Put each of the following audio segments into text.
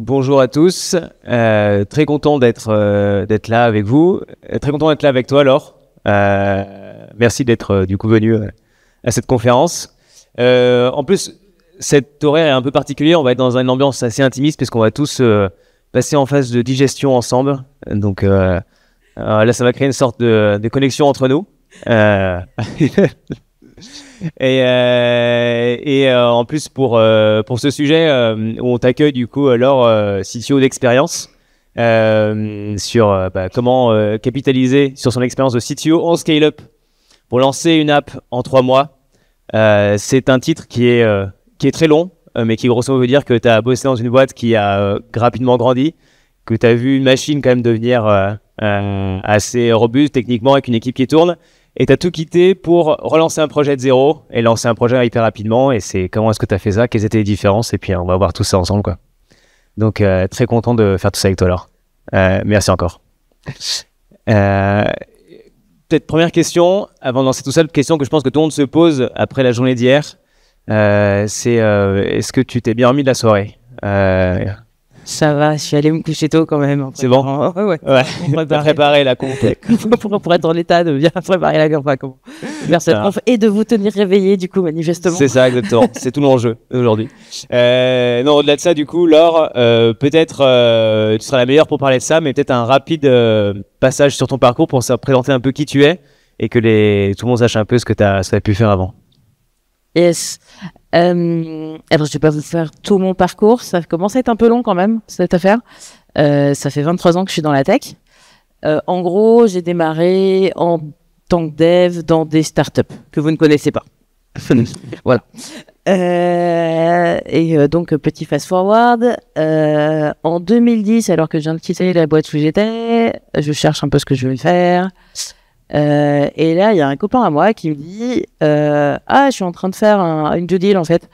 Bonjour à tous, très content d'être là avec vous, très content d'être là avec toi Laure. Merci d'être du coup venu à cette conférence. En plus, cet horaire est un peu particulier, on va être dans une ambiance assez intimiste puisqu'on va tous passer en phase de digestion ensemble. Donc là, ça va créer une sorte de connexion entre nous. En plus pour ce sujet où on t'accueille du coup Laure, CTO d'expérience sur comment capitaliser sur son expérience de CTO en scale-up pour lancer une app en 3 mois. C'est un titre qui est très long, mais qui grosso modo veut dire que tu as bossé dans une boîte qui a rapidement grandi, que tu as vu une machine quand même devenir assez robuste techniquement avec une équipe qui tourne. Et tu as tout quitté pour relancer un projet de zéro et lancer un projet hyper rapidement. Et c'est comment est-ce que tu as fait ça? Quelles étaient les différences? Et puis on va voir tout ça ensemble, quoi. Donc très content de faire tout ça avec toi, Laure. Merci encore. Peut-être première question, avant de lancer tout ça, question que je pense que tout le monde se pose après la journée d'hier, c'est est-ce que tu t'es bien remis de la soirée? Ça va, je suis allé me coucher tôt quand même. C'est bon? Ouais. T'as préparé la conf. pour être en état de bien préparer la conf. Merci et de vous tenir réveillé du coup manifestement. C'est ça exactement, c'est tout l'enjeu aujourd'hui. Non, au-delà de ça du coup, Laure, peut-être tu seras la meilleure pour parler de ça, mais peut-être un rapide passage sur ton parcours pour se présenter un peu qui tu es et que tout le monde sache un peu ce que tu as pu faire avant. Yes. Alors je vais pas vous faire tout mon parcours, ça commence à être un peu long quand même cette affaire. Ça fait 23 ans que je suis dans la tech. En gros, j'ai démarré en tant que dev dans des startups que vous ne connaissez pas. Voilà. Donc petit fast forward. En 2010, alors que je viens de quitter la boîte où j'étais, je cherche un peu ce que je vais faire. Et là, il y a un copain à moi qui me dit je suis en train de faire une due deal en fait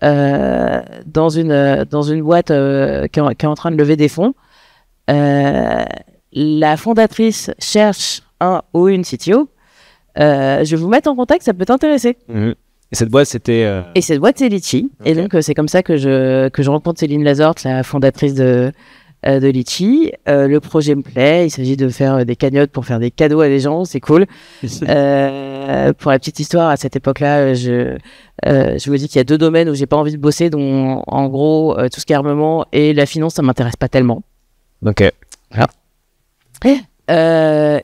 dans une boîte qui est en train de lever des fonds. La fondatrice cherche un ou une CTO. Je vais vous mettre en contact, ça peut t'intéresser. Mmh. Et cette boîte, c'était... Et cette boîte, c'est Litchi. Okay. Et donc, c'est comme ça que je rencontre Céline Lazort, la fondatrice de Litchi. Le projet me plaît, il s'agit de faire des cagnottes pour faire des cadeaux à des gens, c'est cool. Pour la petite histoire, à cette époque-là, je vous dis qu'il y a 2 domaines où j'ai pas envie de bosser, dont en gros tout ce qui est armement et la finance, ça m'intéresse pas tellement. Ok. Voilà.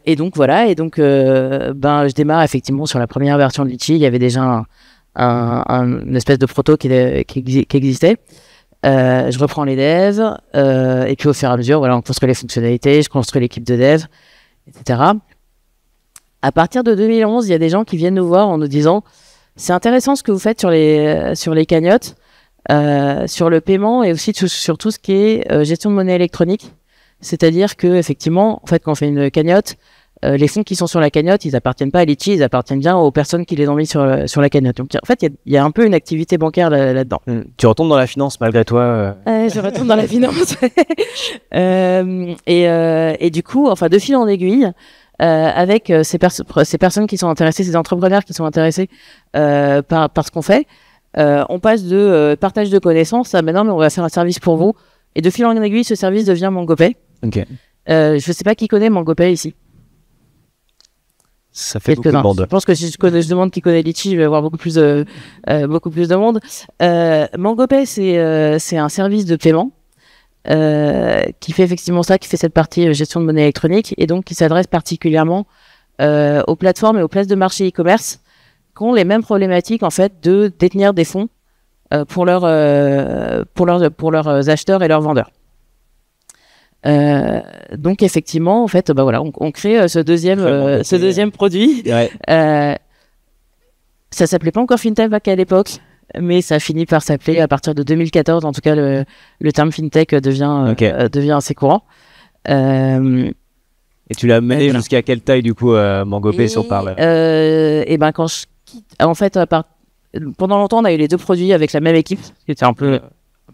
Et donc voilà, je démarre effectivement sur la première version de Litchi. Il y avait déjà une espèce de proto qui existait. Je reprends les devs, et puis au fur et à mesure, voilà, on construit les fonctionnalités, je construis l'équipe de dev, etc. À partir de 2011, il y a des gens qui viennent nous voir en nous disant c'est intéressant ce que vous faites sur les cagnottes, sur le paiement et aussi sur tout ce qui est gestion de monnaie électronique. C'est-à-dire que effectivement, en fait, quand on fait une cagnotte, les fonds qui sont sur la cagnotte, ils appartiennent pas à Litchi, ils appartiennent bien aux personnes qui les ont mis sur la cagnotte. Donc en fait, il y a un peu une activité bancaire là-dedans. Tu retombes dans la finance malgré toi Je retourne dans la finance. Et du coup, enfin, de fil en aiguille, avec ces personnes qui sont intéressées, ces entrepreneurs qui sont intéressés par ce qu'on fait, on passe de partage de connaissances à maintenant, mais on va faire un service pour vous. Et de fil en aiguille, ce service devient MangoPay. Ok. Je sais pas qui connaît MangoPay ici. Ça fait beaucoup de monde. Je pense que si je demande qui connaît Litchi, je vais avoir beaucoup plus de monde. MangoPay, c'est un service de paiement qui fait effectivement ça, qui fait cette partie gestion de monnaie électronique et donc qui s'adresse particulièrement aux plateformes et aux places de marché e-commerce qui ont les mêmes problématiques en fait de détenir des fonds pour leurs acheteurs et leurs vendeurs. Donc effectivement, en fait, voilà, on crée ce deuxième produit. Ouais. Ça s'appelait pas encore FinTech à l'époque, mais ça finit par s'appeler à partir de 2014. En tout cas, le terme FinTech devient assez courant. Et tu l'as mené jusqu'à quelle taille du coup, MangoPay, si on parle? Et ben quand je quitte, en fait, pendant longtemps, on a eu les 2 produits avec la même équipe, ce qui était un peu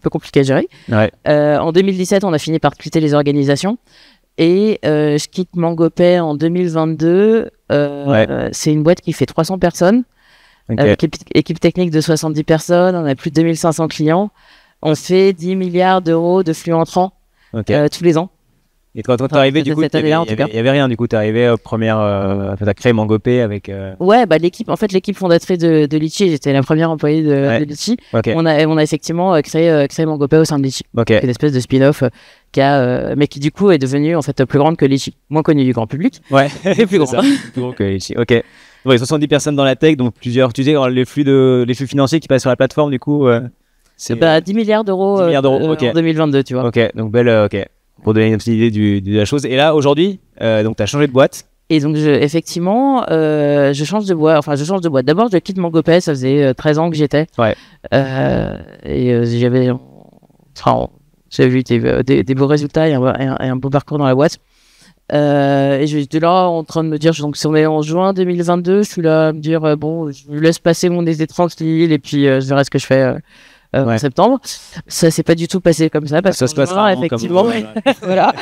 compliqué à gérer. Ouais. En 2017, on a fini par quitter les organisations et je quitte MangoPay en 2022. C'est une boîte qui fait 300 personnes, équipe technique de 70 personnes, on a plus de 2500 clients. On fait 10 milliards d'euros de flux entrants tous les ans. Et quand t'es arrivé, du coup, il y avait rien. Du coup, t'es arrivé première. T'as créé MangoPay avec. Ouais, bah l'équipe fondatrice de Litchi, j'étais la première employée de Litchi. On a effectivement créé MangoPay au sein de Litchi. C'est une espèce de spin-off mais qui du coup est devenue en fait plus grande que Litchi, moins connue du grand public. Ouais, plus grande. Plus grand que Litchi. Ok. Ouais, 70 personnes dans la tech, donc plusieurs. Tu sais, les flux financiers qui passent sur la plateforme, du coup. C'est 10 milliards d'euros, en 2022, tu vois. Ok, donc belle. Pour donner une petite idée de la chose. Et là, aujourd'hui, donc tu as changé de boîte. Et donc, effectivement, je change de boîte. Enfin, je change de boîte. D'abord, je quitte MangoPay. Ça faisait 13 ans que j'y étais. Ouais. J'avais vu des beaux résultats et un beau parcours dans la boîte. Et j'étais là en train de me dire, donc, si on est en juin 2022, je suis là à me dire, bon, je laisse passer mon été tranquille et puis je verrai ce que je fais. En septembre, ça s'est pas du tout passé comme ça parce que ça se passera effectivement voilà.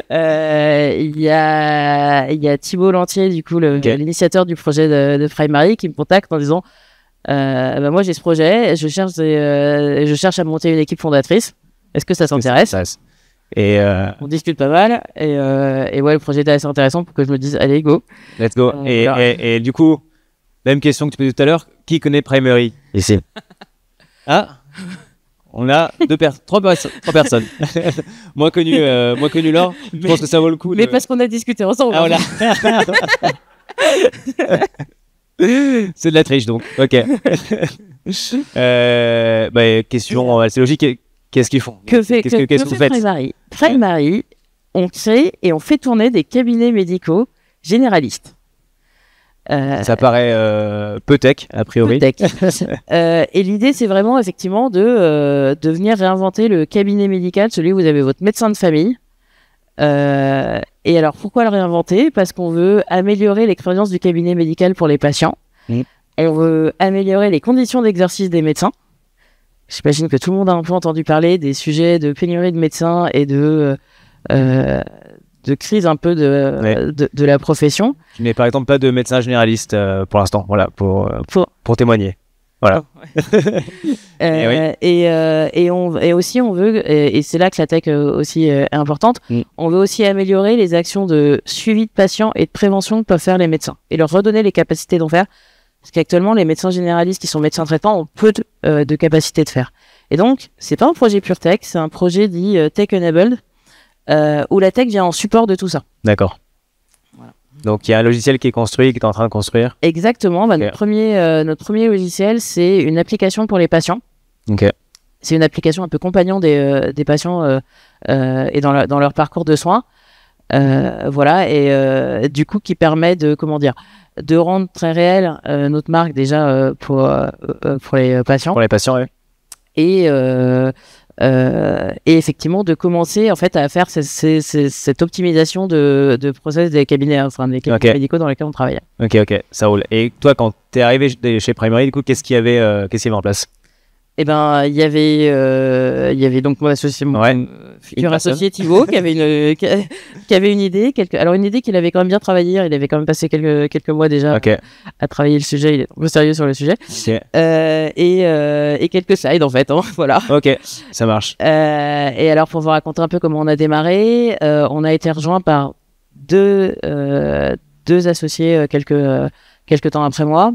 Il y a Thibaut Lantier, du coup l'initiateur du projet de Primary, qui me contacte en disant moi j'ai ce projet, je cherche à monter une équipe fondatrice, est-ce que ça t'intéresse? Et on discute pas mal et ouais, le projet était assez intéressant pour que je me dise allez go, let's go. Et du coup, même question que tu posais tout à l'heure, qui connaît Primary ici? On a trois personnes. Moins connu Laure. Je pense que ça vaut le coup. Mais parce qu'on a discuté ensemble. Voilà. C'est de la triche donc. Ok. Question, c'est logique. Qu'est-ce qu'ils font? Qu'est-ce que vous faites? Primary, on crée et on fait tourner des cabinets médicaux généralistes. Ça paraît peu tech, a priori. Peu tech. Et l'idée, c'est vraiment effectivement de venir réinventer le cabinet médical, celui où vous avez votre médecin de famille. Et alors, pourquoi le réinventer? Parce qu'on veut améliorer l'expérience du cabinet médical pour les patients. On veut améliorer les conditions d'exercice des médecins. J'imagine que tout le monde a un peu entendu parler des sujets de pénurie de médecins et de crise un peu de la profession. Tu n'es par exemple pas de médecin généraliste pour l'instant, voilà, pour témoigner. Voilà. Et aussi on veut, et c'est là que la tech aussi est importante, on veut aussi améliorer les actions de suivi de patients et de prévention que peuvent faire les médecins et leur redonner les capacités d'en faire. Parce qu'actuellement, les médecins généralistes qui sont médecins traitants ont peu de capacités de faire. Et donc, c'est pas un projet pure tech, c'est un projet dit tech-enabled, où la tech vient en support de tout ça. D'accord. Voilà. Donc, il y a un logiciel qui est construit, qui est en train de construire. Exactement. Notre premier logiciel, c'est une application pour les patients. C'est une application un peu compagnon des patients et dans leur parcours de soins. Voilà. Et du coup, qui permet de rendre très réel notre marque déjà pour les patients. Pour les patients, oui. Et effectivement de commencer en fait à faire cette optimisation de process des cabinets, médicaux dans lesquels on travaille. Ok, ça roule. Et toi, quand t'es arrivé chez Primary, du coup, qu'est-ce qu'il y avait en place? Eh ben, il y avait donc mon associé, futur associé Thibaut, qui avait une idée, une idée qu'il avait quand même bien travaillé. Il avait quand même passé quelques mois déjà à travailler le sujet. Il est un peu sérieux sur le sujet. Et quelques slides en fait, voilà. Ok, ça marche. Et alors pour vous raconter un peu comment on a démarré, on a été rejoint par deux associés quelques temps après moi.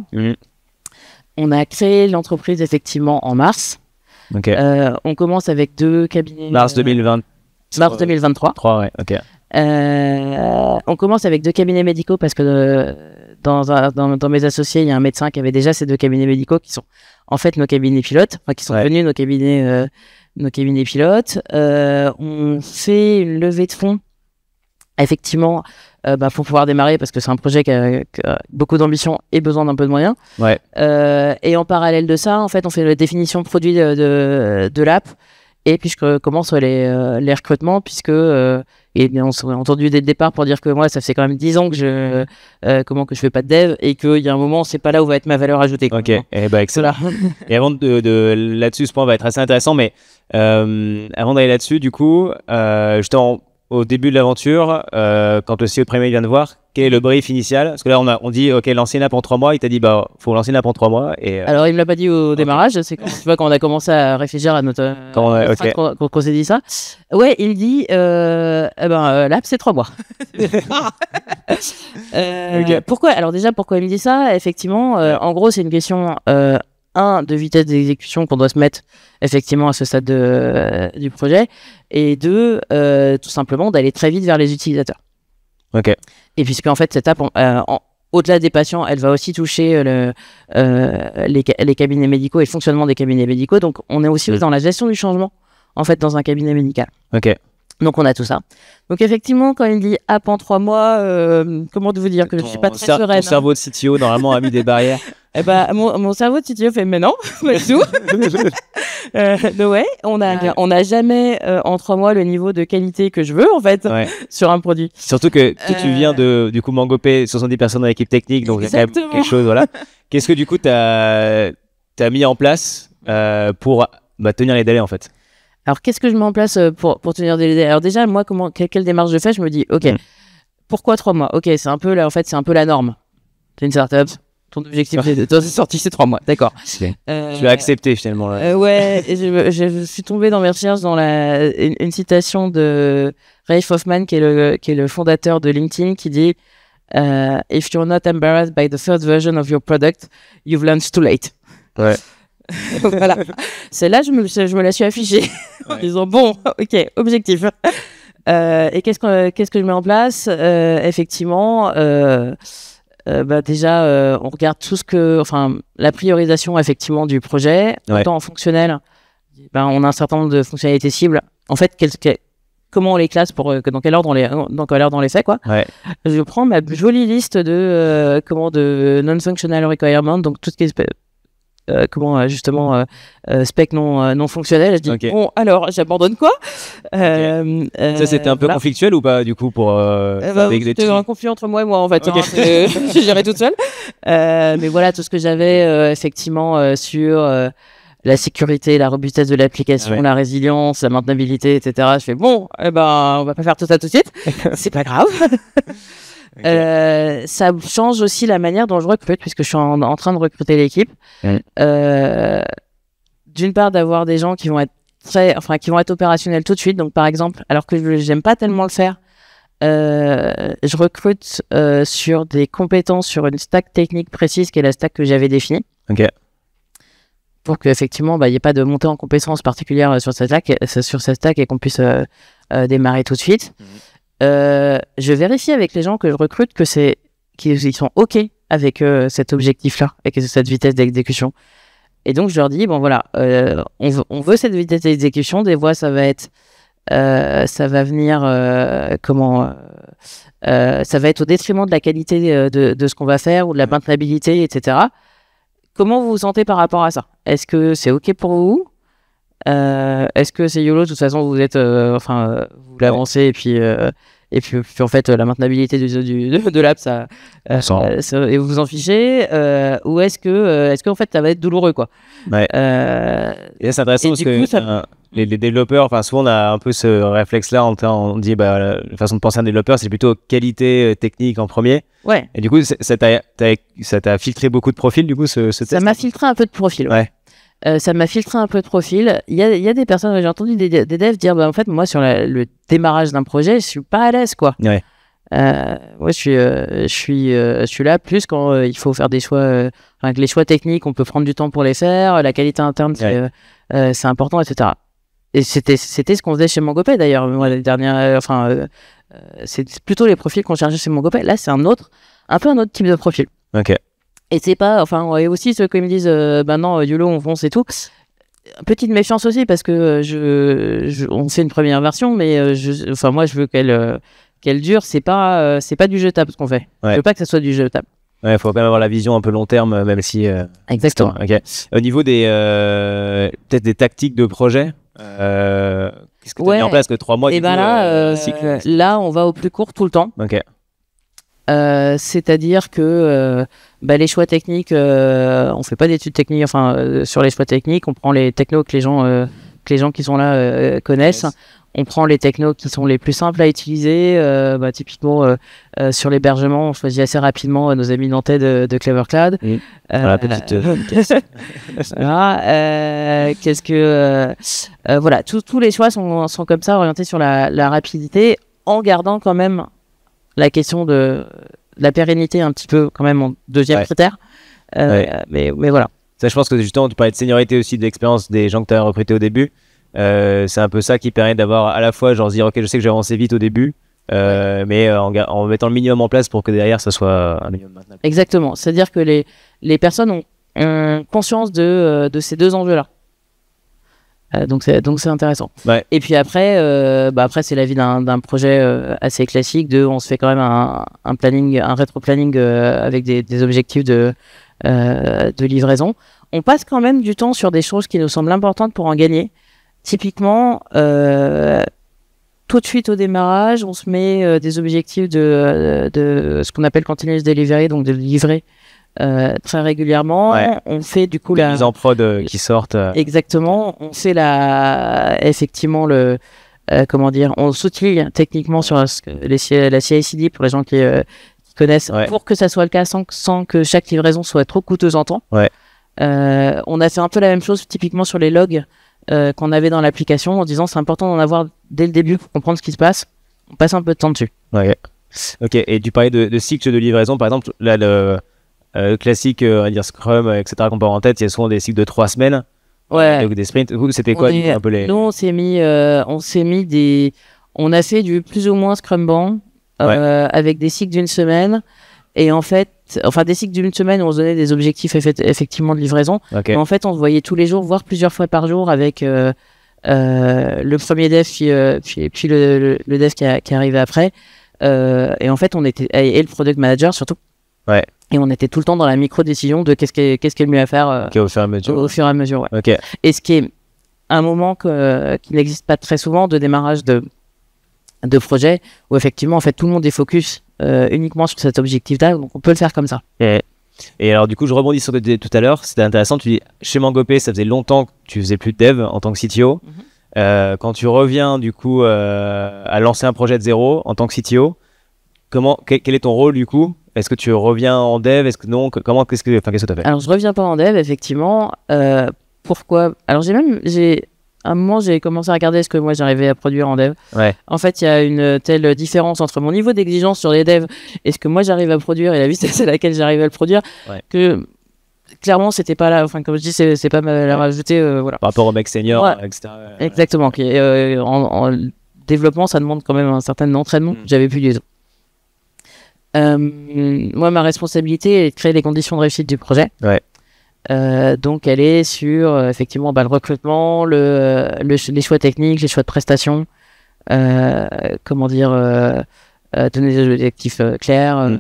On a créé l'entreprise effectivement en mars. On commence avec 2 cabinets. Mars 2020. Mars 2023. On commence avec 2 cabinets médicaux parce que dans mes associés, il y a un médecin qui avait déjà ces 2 cabinets médicaux qui sont en fait nos cabinets pilotes, qui sont devenus nos cabinets pilotes. On fait une levée de fonds, effectivement, pour pouvoir démarrer parce que c'est un projet qui a beaucoup d'ambition et besoin d'un peu de moyens. Et en parallèle de ça, en fait, on fait la définition de produit de l'app. Et puis je commence les recrutements puisque on s'est entendu dès le départ pour dire que moi ça fait quand même 10 ans que je fais pas de dev et qu'il y a un moment c'est pas là où va être ma valeur ajoutée. Et excellent. Et avant là-dessus, ce point va être assez intéressant, mais avant d'aller là-dessus, du coup, justement, au début de l'aventure, quand le CEO de Premier vient de voir, quel est le brief initial? Parce que là, on dit, OK, lancer une app en 3 mois. Il t'a dit, bah, faut lancer une app en 3 mois. Et, Alors, il me l'a pas dit au démarrage. C'est quand, tu vois, quand on a commencé à réfléchir à notre okay. qu'on s'est dit ça. Ouais, il dit, l'app, c'est 3 mois. Okay. Pourquoi? Alors déjà, pourquoi il me dit ça? Effectivement, en gros, c'est une question... de vitesse d'exécution qu'on doit se mettre effectivement à ce stade du projet, et 2, tout simplement d'aller très vite vers les utilisateurs. Ok. Et puisque en fait cette app, au-delà des patients, elle va aussi toucher les cabinets médicaux et le fonctionnement des cabinets médicaux, donc on est aussi dans la gestion du changement en fait dans un cabinet médical. Ok. Donc on a tout ça. Donc effectivement, quand il dit app en 3 mois, comment vous dire que je ne suis pas très sereine. Ton cerveau de CTO normalement a mis des barrières. Eh ben, mon cerveau de CTO fait mais non, pas du tout. Ouais, on n'a jamais en 3 mois le niveau de qualité que je veux en fait sur un produit. Surtout que toi, tu viens de du coup MangoPay, 70 personnes dans l'équipe technique, donc il y a quand même quelque chose, voilà. Qu'est-ce que du coup t'as mis en place pour tenir les délais en fait? Alors qu'est-ce que je mets en place pour tenir des délais? Alors déjà moi quelle démarche je fais? Je me dis ok, pourquoi 3 mois? Ok, c'est un peu là en fait c'est un peu la norme. T'es une startup. Ton objectif de sortie, c'est 3 mois. D'accord. Tu l'as accepté finalement. Ouais, et je suis tombée dans mes recherches dans une citation de Rafe Hoffman, qui est le fondateur de LinkedIn, qui dit If you're not embarrassed by the first version of your product, you've launched too late. Ouais. Voilà. Celle-là, je me la suis affichée en disant bon, ok, objectif. Et qu'est-ce que je mets en place? Effectivement. Déjà, on regarde la priorisation effectivement du projet, autant en fonctionnel. On a un certain nombre de fonctionnalités cibles. En fait, comment on les classe dans quel ordre on les fait quoi. Ouais. Je prends ma jolie liste de non-functional requirements, donc tout ce qui est spec non fonctionnel. Je dis bon, alors j'abandonne quoi. Ça c'était un peu conflictuel ou pas du coup pour c'était un conflit entre moi et moi en fait. J'ai géré toute seule. Mais voilà tout ce que j'avais effectivement sur la sécurité, la robustesse de l'application, la résilience, la maintenabilité, etc. Je fais bon, on va pas faire tout ça tout de suite. C'est pas grave. Ça change aussi la manière dont je recrute, puisque je suis en train de recruter l'équipe. D'une part, d'avoir des gens qui vont être opérationnels tout de suite. Donc, par exemple, alors que j'aime pas tellement le faire, je recrute sur des compétences sur une stack technique précise qui est la stack que j'avais définie. Ok. Pour qu'effectivement, il n'y ait pas de montée en compétences particulière sur cette stack et qu'on puisse démarrer tout de suite. Je vérifie avec les gens que je recrute qu'ils sont OK avec cet objectif-là, avec cette vitesse d'exécution. Et donc, je leur dis, bon voilà, on veut cette vitesse d'exécution. Des fois, ça va venir, ça va être au détriment de la qualité de ce qu'on va faire ou de la maintenabilité, etc. Comment vous vous sentez par rapport à ça? Est-ce que c'est OK pour vous? Est-ce que c'est YOLO? De toute façon, vous êtes, vous l'avancez et puis en fait, la maintenabilité de l'app, et vous en fichez, ou est-ce que en fait, ça va être douloureux, quoi. Ouais. Et là, c'est intéressant parce que les développeurs, souvent, on a un peu ce réflexe-là, on dit, la façon de penser à un développeur, c'est plutôt qualité technique en premier. Ouais. Et du coup, ça t'a filtré beaucoup de profils, du coup, ce test? Ça m'a filtré un peu de profils. Ouais. Ça m'a filtré un peu de profil. Il y a des personnes, j'ai entendu des devs dire en fait moi sur le démarrage d'un projet je suis pas à l'aise quoi. Ouais. Moi je suis là plus quand il faut faire des choix, les choix techniques on peut prendre du temps pour les faire, la qualité interne c'est important, etc. Et c'était ce qu'on faisait chez MangoPay d'ailleurs. Moi les dernières c'est plutôt les profils qu'on cherchait chez MangoPay. Là c'est un peu un autre type de profil. Ok. Et c'est pas, et aussi ceux qui me disent, non, YOLO, on fonce et tout. Petite méfiance aussi parce que on fait une première version, mais moi je veux qu'elle dure. C'est pas du jetable ce qu'on fait. Ouais. Je veux pas que ça soit du jetable. Ouais, faut quand même avoir la vision un peu long terme, même si. Exactement. Ok. Au niveau peut-être des tactiques de projet. Qu'est-ce que tu as mis en place que 3 mois? Et là, on va au plus court tout le temps. Ok. C'est-à-dire que les choix techniques, on fait pas d'études techniques, sur les choix techniques, on prend les technos que les les gens qui sont là connaissent. Yes. On prend les technos qui sont les plus simples à utiliser. Typiquement, sur l'hébergement, on choisit assez rapidement nos amis nantais de Clever Cloud. Voilà, petite. Voilà. Voilà, tous les choix sont comme ça, orientés sur la rapidité, en gardant quand même la question de la pérennité un petit peu quand même en deuxième critère. Mais voilà. Ça, je pense que justement, tu parlais de seniorité aussi, d'expérience des gens que tu as recrutés au début. C'est un peu ça qui permet d'avoir à la fois, genre, dire, ok, je sais que j'ai avancé vite au début, mais en mettant le minimum en place pour que derrière, ça soit un minimum maintenable. Exactement. C'est-à-dire que les personnes ont conscience de ces deux enjeux-là. Donc c'est intéressant. Ouais. Et puis après, c'est la vie d'un projet assez classique. On se fait quand même un planning, un rétro-planning avec des objectifs de livraison. On passe quand même du temps sur des choses qui nous semblent importantes pour en gagner. Typiquement, tout de suite au démarrage, on se met des objectifs de ce qu'on appelle continuous delivery, donc de livrer très régulièrement. On fait du coup la mise en prod qui sortent. Exactement. On fait effectivement on s'outille techniquement sur la CI/CD pour les gens qui connaissent, pour que ça soit le cas sans que chaque livraison soit trop coûteuse en temps. On a fait un peu la même chose typiquement sur les logs qu'on avait dans l'application, en disant c'est important d'en avoir dès le début pour comprendre ce qui se passe. On passe un peu de temps dessus. Ok. Et tu parlais de cycle de livraison, par exemple, là, le classique, on va dire Scrum, etc., qu'on peut avoir en tête, il y a souvent des cycles de 3 semaines. Donc des sprints. C'était quoi un peu les... Nous, on a fait du plus ou moins Scrumban avec des cycles d'une semaine. Et en fait, des cycles d'une semaine où on se donnait des objectifs effectivement de livraison. Mais en fait, on se voyait tous les jours, voire plusieurs fois par jour avec le premier dev, puis le dev qui arrivait après. Et en fait, on était, et le product manager surtout. Et on était tout le temps dans la micro-décision de qu'est-ce qui est le mieux à faire au fur et à mesure. Au fur et à mesure, Et ce qui est un moment qui n'existe pas très souvent de démarrage de projet, où effectivement, en fait, tout le monde est focus uniquement sur cet objectif-là, donc on peut le faire comme ça. Et alors, du coup, je rebondis sur ce que tu disais tout à l'heure, c'était intéressant, tu dis, chez Mangopé, ça faisait longtemps que tu faisais plus de dev en tant que CTO. Quand tu reviens, du coup, à lancer un projet de zéro en tant que CTO, quel est ton rôle, du coup ? Est-ce que tu reviens en dev ? Est-ce que non ? Qu'est-ce que tu as fait ? Alors, je reviens pas en dev, effectivement. Pourquoi ? Alors, à un moment, j'ai commencé à regarder ce que moi j'arrivais à produire en dev. En fait, il y a une telle différence entre mon niveau d'exigence sur les devs et ce que moi j'arrive à produire et la vitesse à laquelle j'arrive à le produire que clairement, c'était pas là. Enfin, comme je dis, c'est pas la rajouter. Voilà. Par rapport au mec senior, etc. Exactement. En développement, ça demande quand même un certain entraînement. J'avais plus du tout. Moi, ma responsabilité est de créer les conditions de réussite du projet. Donc, elle est sur effectivement le recrutement, les choix techniques, les choix de prestations, donner des objectifs clairs,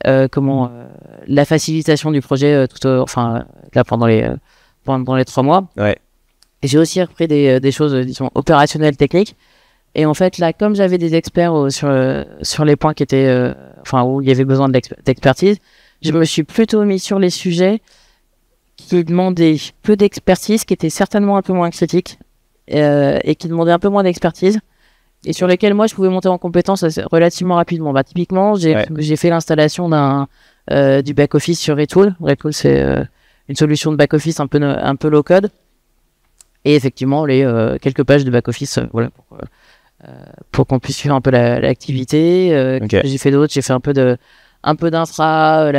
la facilitation du projet là pendant les 3 mois. Et j'ai aussi repris des choses disons opérationnelles techniques. Et en fait là, comme j'avais des experts sur les points qui étaient où il y avait besoin d'expertise, je me suis plutôt mis sur les sujets qui demandaient peu d'expertise, qui étaient certainement un peu moins critiques et qui demandaient un peu moins d'expertise et sur lesquels moi je pouvais monter en compétence relativement rapidement. Typiquement, j'ai fait l'installation du back-office sur Retool. Retool, c'est une solution de back-office un peu low-code. Et effectivement, quelques pages de back-office pour qu'on puisse suivre un peu l'activité. J'ai fait d'autres, j'ai fait un peu d'infra, de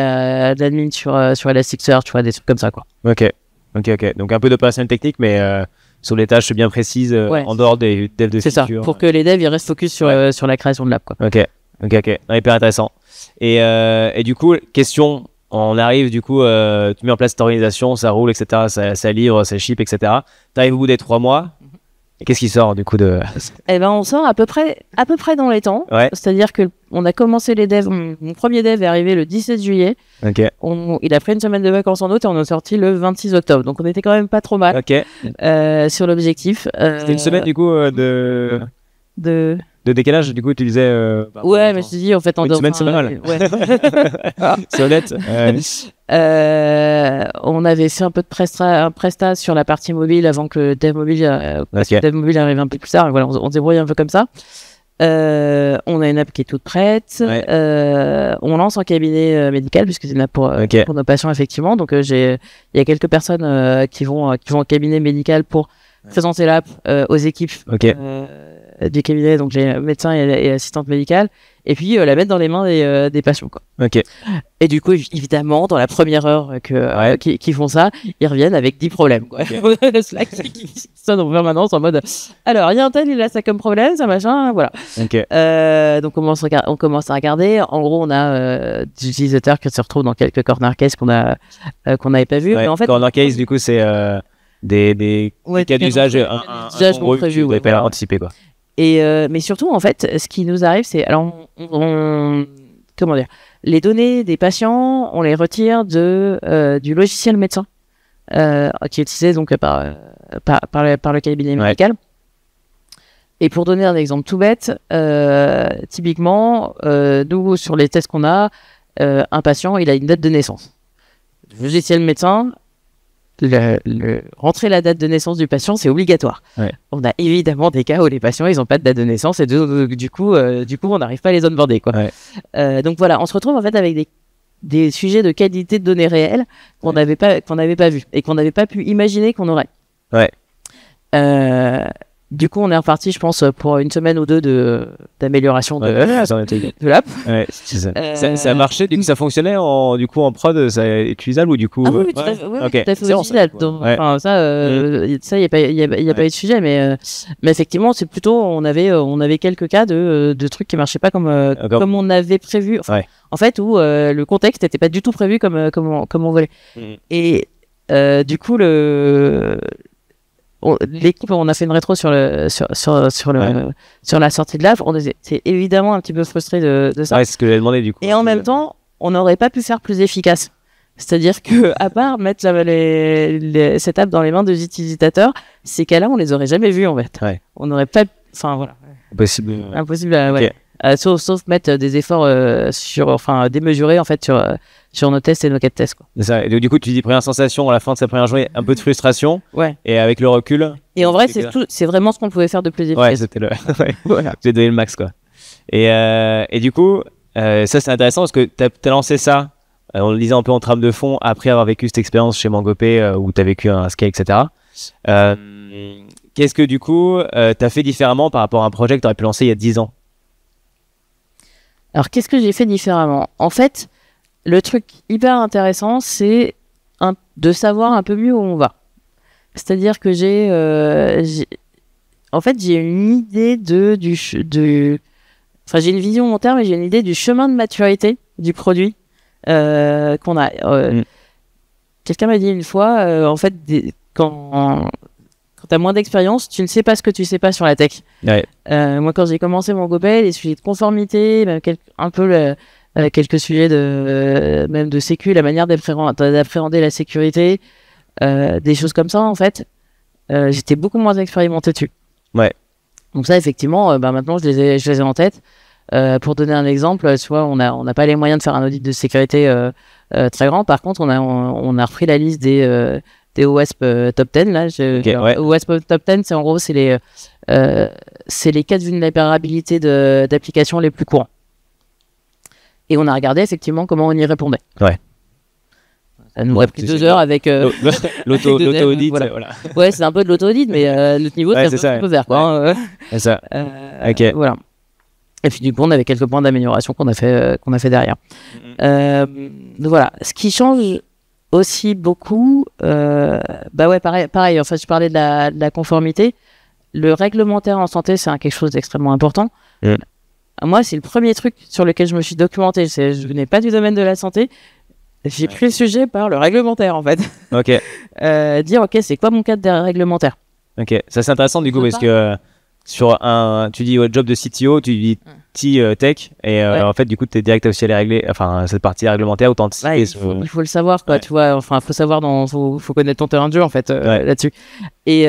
l'admin sur Elasticsearch, tu vois, des trucs comme ça, quoi. Ok. Donc un peu d'opérationnel technique, mais sur les tâches bien précises, en dehors des devs de features. C'est ça, pour que les devs ils restent focus sur la création de l'app, quoi. Ok. Non, hyper intéressant. Et du coup, question, on arrive, du coup, tu mets en place cette organisation, ça roule, etc., ça livre, ça ship, etc. T'arrives au bout des 3 mois. Et qu'est-ce qui sort du coup de... on sort à peu près dans les temps. C'est-à-dire que on a commencé les devs. Mon premier dev est arrivé le 17 juillet. Il a pris une semaine de vacances en août et on a sorti le 26 octobre. Donc on était quand même pas trop mal sur l'objectif. C'était une semaine du coup de décalage. Du coup tu disais... mais je te dis en fait une semaine c'est pas mal. Ouais. C'est honnête. On avait fait un peu de presta sur la partie mobile avant que le dev mobile, Ok. dev mobile arrive un peu plus tard. Voilà, on se débrouille un peu comme ça. On a une app qui est toute prête. Ouais. On lance en cabinet médical puisque c'est une app Ok. pour nos patients effectivement. Donc il y a quelques personnes qui vont au cabinet médical pour présenter l'app aux équipes Ok. du cabinet. Donc j'ai médecin et assistante médicale. Et puis la mettre dans les mains des patients, quoi. Ok. Et du coup, évidemment, dans la première heure qu'ils font ça, ils reviennent avec 10 problèmes, quoi. Le Slack qui sonne en permanence en mode alors, il y a un tel, il a ça comme problème, ça machin, voilà. Ok. Donc, on commence à regarder. En gros, on a des utilisateurs qui se retrouvent dans quelques corner cases qu'on n'avait pas vu. Ouais. Mais en fait, Corner case, du coup, c'est des cas d'usage d'usage non prévus, que vous ouais, n'avez pas voilà. anticipé, quoi. Et mais surtout, en fait, ce qui nous arrive, c'est alors comment dire, les données des patients, on les retire du logiciel médecin qui est utilisé donc par le cabinet médical. Et pour donner un exemple tout bête, typiquement, nous sur les tests qu'on a, un patient, il a une date de naissance. Le logiciel médecin. Rentrer la date de naissance du patient, c'est obligatoire. Ouais. On a évidemment des cas où les patients, ils n'ont pas de date de naissance et du coup, on n'arrive pas à les onboarder, quoi. Ouais. Donc voilà, on se retrouve en fait avec des sujets de qualité de données réelles qu'on n'avait pas vu et qu'on n'avait pas pu imaginer qu'on aurait. Ouais. Du coup, on est reparti, je pense, pour une semaine ou deux d'amélioration de l'app. Ouais, c'est ça. Ça a marché, du coup, ça fonctionnait du coup en prod, ça est utilisable ou du coup. Ah oui, tout à fait, Ok. tout à fait utilisable. Enfin, ça, il y a pas eu de sujet, mais effectivement, c'est plutôt, on avait quelques cas de trucs qui marchaient pas comme on avait prévu. Enfin, en fait, où le contexte n'était pas du tout prévu comme on voulait. Et du coup, l'équipe, on a fait une rétro sur la sortie de l'app. On était évidemment un petit peu frustré de ça. Ouais, c'est ce que j'avais demandé du coup. Et en même temps, on n'aurait pas pu faire plus efficace. C'est-à-dire que, à part mettre cette app dans les mains des utilisateurs, ces cas-là, on les aurait jamais vus en fait. Ouais. On n'aurait pas, enfin voilà. Impossible. Ouais. Sauf mettre des efforts démesurés en fait sur nos tests et nos cas de tests, quoi. C'est ça. Et du coup, tu dis première sensation à la fin de sa première journée, un peu de frustration. Ouais. Et avec le recul. Et en vrai, c'est vraiment ce qu'on pouvait faire de plus efficace. Ouais, c'était voilà. J'ai donné le max, quoi. Et du coup, ça c'est intéressant parce que t'as lancé ça. On le disait un peu en trame de fond après avoir vécu cette expérience chez Mangopé où t'as vécu un scale, etc. Qu'est-ce que du coup t'as fait différemment par rapport à un projet que t'aurais pu lancer il y a 10 ans? Alors, qu'est-ce que j'ai fait différemment? En fait, le truc hyper intéressant, c'est de savoir un peu mieux où on va. C'est-à-dire que j'ai une idée j'ai une vision long terme et j'ai une idée du chemin de maturité du produit qu'on a. Quelqu'un m'a dit une fois, en fait, quand t'as moins d'expérience, tu ne sais pas ce que tu sais pas sur la tech. Ouais. Moi, quand j'ai commencé Mangopé, les sujets de conformité, même quelques sujets même de sécu, la manière d'appréhender la sécurité, des choses comme ça, en fait, j'étais beaucoup moins expérimenté dessus. Ouais. Donc ça, effectivement, maintenant, je les ai en tête. Pour donner un exemple, tu vois, on n'a pas les moyens de faire un audit de sécurité très grand. Par contre, on a repris la liste des OWASP Top 10 là. OWASP Top 10, c'est en gros c'est les cas de vulnérabilité d'applications les plus courants. Et on a regardé effectivement comment on y répondait. Ouais. Ça nous aurait pris 2 heures avec l'auto-audit. Voilà. Voilà. Ouais, c'est un peu de l'auto-audit, mais notre niveau c'est un peu vert, quoi. C'est ça. Ok. Voilà. Et puis du coup, on avait quelques points d'amélioration qu'on a fait derrière. Donc voilà. Ce qui change aussi beaucoup, pareil. Enfin, je parlais de la conformité. Le réglementaire en santé, c'est quelque chose d'extrêmement important. Moi, c'est le premier truc sur lequel je me suis documenté. Je venais pas du domaine de la santé. J'ai pris le sujet par le réglementaire, en fait. Ok. Dire, ok, c'est quoi mon cadre réglementaire? Ok. Ça, c'est intéressant du coup parce que tu dis job de CTO, tu dis tech et en fait du coup tu es direct aussi à cette partie réglementaire autant il faut le savoir, quoi. Tu vois, enfin faut savoir, faut connaître ton terrain de jeu en fait là-dessus. Et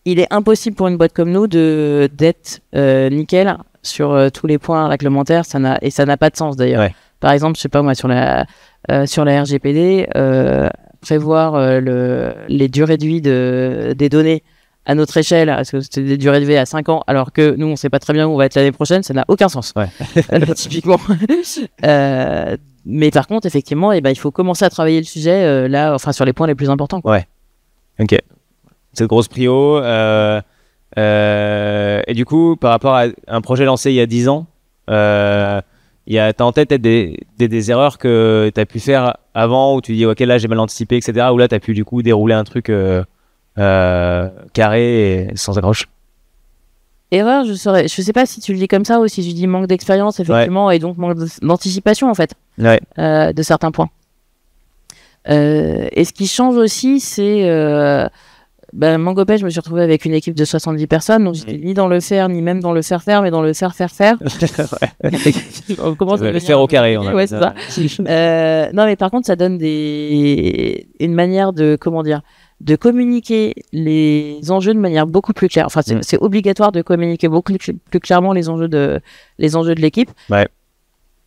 il est impossible pour une boîte comme nous d'être nickel sur tous les points réglementaires. Ça n'a pas de sens d'ailleurs. par exemple, je sais pas moi, sur la RGPD, prévoir les durées de vie des données à notre échelle, est-ce que c'est des durées de vie à 5 ans, alors que nous, on sait pas très bien où on va être l'année prochaine, ça n'a aucun sens. Ouais. Typiquement. Mais par contre, effectivement, il faut commencer à travailler le sujet là, enfin, sur les points les plus importants, quoi. Ouais. Ok. Cette grosse prio. Et du coup, par rapport à un projet lancé il y a 10 ans, t'as en tête peut-être des erreurs que tu as pu faire avant où tu dis, ok, là j'ai mal anticipé, etc. Ou là tu as pu du coup dérouler un truc carré et sans accroche. Erreur, je sais pas si tu le dis comme ça ou si tu dis manque d'expérience, effectivement, et donc manque d'anticipation, en fait, de certains points. Et ce qui change aussi, c'est Mangopay, je me suis retrouvé avec une équipe de 70 personnes, donc j'étais ni dans le faire, ni même dans le faire, mais dans le faire. On commence à le faire au carré. Ouais, c'est ça. Non, mais par contre, ça donne une manière de, de communiquer les enjeux de manière beaucoup plus claire. Enfin, c'est obligatoire de communiquer beaucoup plus clairement les enjeux de l'équipe. Ouais.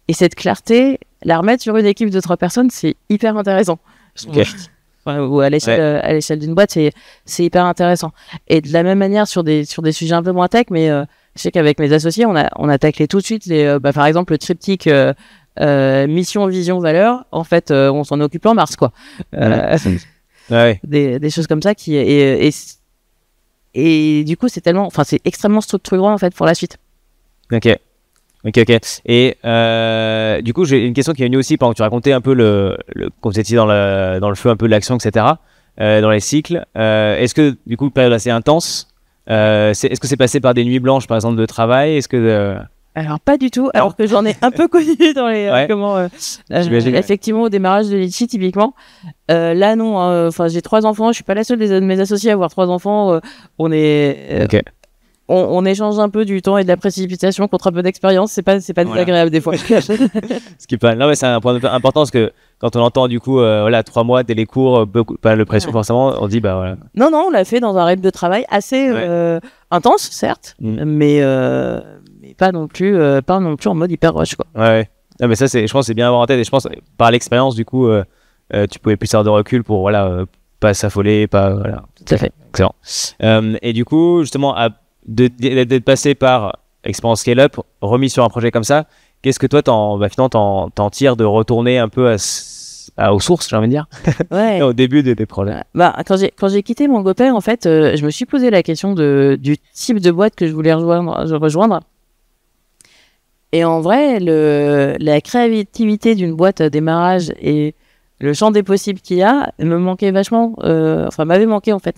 Et cette clarté, la remettre sur une équipe de 3 personnes, c'est hyper intéressant. Okay. Ou à l'échelle d'une boîte, c'est hyper intéressant. Et de la même manière sur des sujets un peu moins tech, mais je sais qu'avec mes associés, on a taclé tout de suite par exemple le triptyque mission, vision, valeur. En fait, on s'en occupe en mars, quoi. Des choses comme ça et du coup, c'est extrêmement structurant en fait pour la suite. Ok. Et du coup, j'ai une question qui est venue aussi pendant que tu racontais un peu quand vous étiez dans le feu un peu de l'action, etc. Dans les cycles. Est-ce que du coup, période assez intense, est-ce que c'est passé par des nuits blanches, par exemple, de travail? Est-ce que Alors pas du tout, alors que j'en ai un peu connu dans les effectivement au démarrage de Litchi typiquement. Là non, enfin j'ai 3 enfants, je suis pas la seule de mes associés à avoir 3 enfants. On est on échange un peu du temps et de la précipitation contre un peu d'expérience, c'est pas désagréable des fois. Ce qui est pas, non mais c'est un point important parce que quand on entend du coup 3 mois dès les cours, pas de pression forcément, on dit bah voilà. Non, on l'a fait dans un rythme de travail assez intense certes, mais pas non plus en mode hyper rush, quoi. Ouais. Non mais ça je pense c'est bien à avoir en tête et je pense par l'expérience du coup tu pouvais plus avoir de recul pour pas s'affoler, pas voilà. Tout à fait. Excellent. Et du coup justement d'être passé par expérience scale-up, remis sur un projet comme ça, qu'est-ce que toi finalement t'en tires de retourner un peu aux sources, j'ai envie de dire, au début des projets? Quand j'ai quitté Mangopay, en fait, je me suis posé la question du type de boîte que je voulais rejoindre. Et en vrai, la créativité d'une boîte à démarrage et le champ des possibles qu'il y a me manquait vachement, m'avait manqué en fait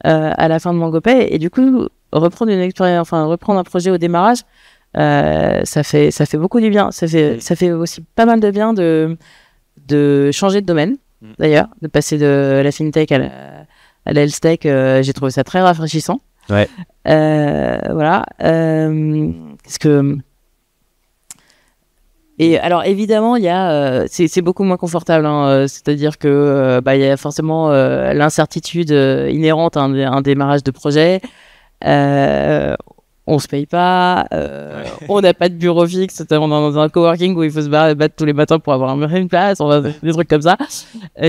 à la fin de Mangopay. Et du coup, reprendre un projet au démarrage, ça fait beaucoup du bien. Ça fait aussi pas mal de bien de changer de domaine, d'ailleurs, de passer de la fintech à la health tech. J'ai trouvé ça très rafraîchissant. Ouais. Voilà. Et alors évidemment, il y a, c'est beaucoup moins confortable, hein, c'est-à-dire que il y a forcément l'incertitude inhérente à un démarrage de projet. On se paye pas, on n'a pas de bureau fixe, on est dans un coworking où il faut se battre tous les matins pour avoir une place, des trucs comme ça.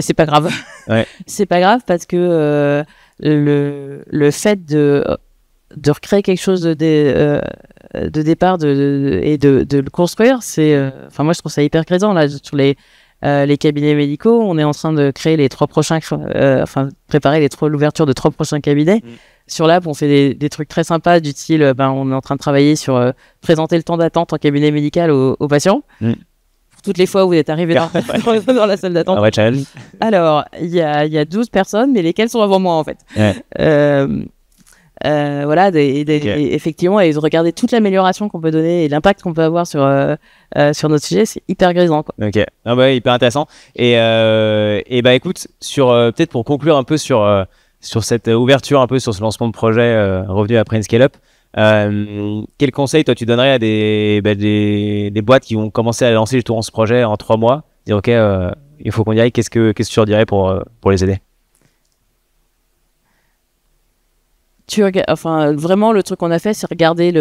C'est pas grave. Ouais. C'est pas grave parce que le fait de recréer quelque chose de départ et de le construire, moi je trouve ça hyper présent là sur les cabinets médicaux. On est en train de créer les 3 prochains, préparer l'ouverture de 3 prochains cabinets. Sur l'app, on fait des trucs très sympas du style, on est en train de travailler sur présenter le temps d'attente en cabinet médical aux patients. Pour toutes les fois où vous êtes arrivé dans la salle d'attente. Alors, il y a 12 personnes, mais lesquelles sont avant moi en fait. Effectivement, et de regarder toute l'amélioration qu'on peut donner et l'impact qu'on peut avoir sur notre sujet, c'est hyper grisant, quoi. Ok, hyper intéressant. Et écoute, peut-être pour conclure un peu sur cette ouverture, un peu sur ce lancement de projet revenu après une scale-up, quel conseil toi tu donnerais à des boîtes qui vont commencer à lancer justement ce projet en 3 mois, dire ok, il faut qu'on y aille, qu'est-ce que tu leur dirais pour les aider? Vraiment, le truc qu'on a fait, c'est regarder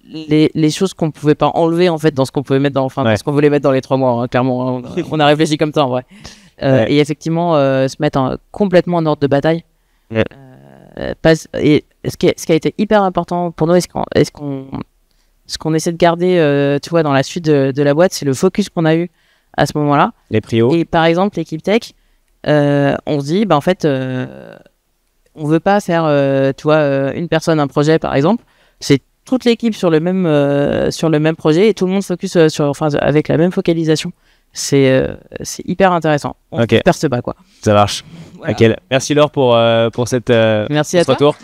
les choses qu'on pouvait pas enlever en fait dans ce qu'on pouvait mettre dans ce qu'on voulait mettre dans les 3 mois, hein, clairement, hein. On a réfléchi comme ça en vrai. Et effectivement se mettre complètement en ordre de bataille. Et ce qui a été hyper important pour nous, ce qu'on essaie de garder, tu vois, dans la suite de la boîte, c'est le focus qu'on a eu à ce moment-là. Les prios. Et par exemple, l'équipe tech, on se dit, bah en fait, on veut pas faire, tu vois, une personne, un projet, par exemple. C'est toute l'équipe sur le même projet et tout le monde focus avec la même focalisation. C'est hyper intéressant. On perd ce bas, quoi. Ça marche. Voilà. Okay. Merci Laure pour cette Merci à toi. retour.